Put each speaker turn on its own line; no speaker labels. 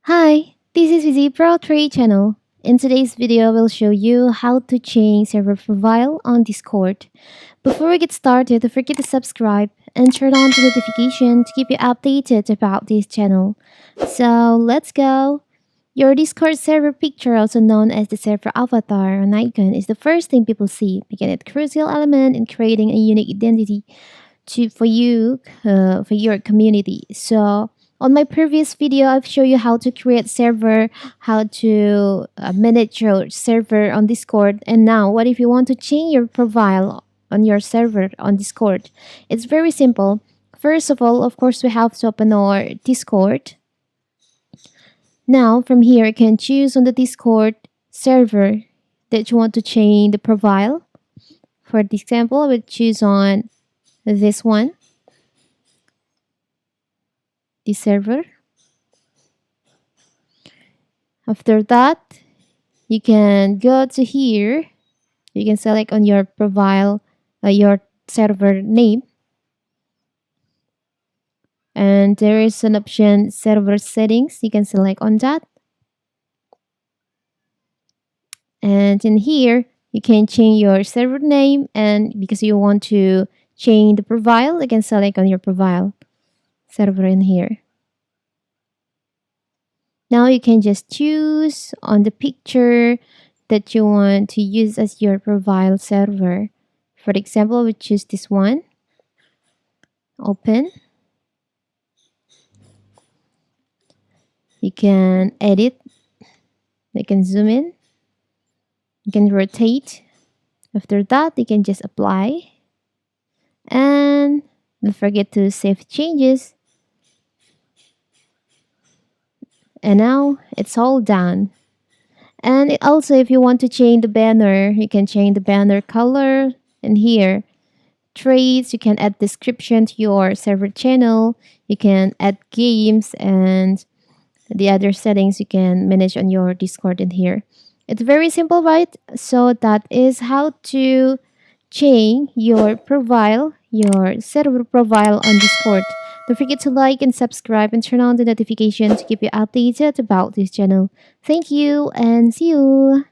Hi, this is Vizi Pro 3 channel. In today's video, I will show you how to change server profile on Discord. Before we get started, don't forget to subscribe and turn on the notification to keep you updated about this channel. So let's go. Your Discord server picture, also known as the server avatar or icon, is the first thing people see, making it a crucial element in creating a unique identity for your community. So on my previous video, I've shown you how to create server, how to manage your server on Discord. And now, what if you want to change your profile on your server on Discord? It's very simple. First of all, of course, we have to open our Discord. Now, from here, you can choose on the Discord server that you want to change the profile. For example, I would choose on this one, the server. After that, you can go to here. You can select on your profile, your server name. And there is an option server settings. You can select on that. And in here, you can change your server name. And because you want to change the profile, you can select on your profile server in here. Now you can just choose on the picture that you want to use as your profile server. For example, we choose this one. Open. You can edit. You can zoom in. You can rotate. After that, you can just apply. And don't forget to save changes. And now it's all done. And also, if you want to change the banner, you can change the banner color. And here, traits, you can add description to your server channel. You can add games and the other settings you can manage on your Discord in here. It's very simple, right? So that is how to change your profile, your server profile on Discord. Don't forget to like and subscribe and turn on the notification to keep you updated about this channel. Thank you and see you.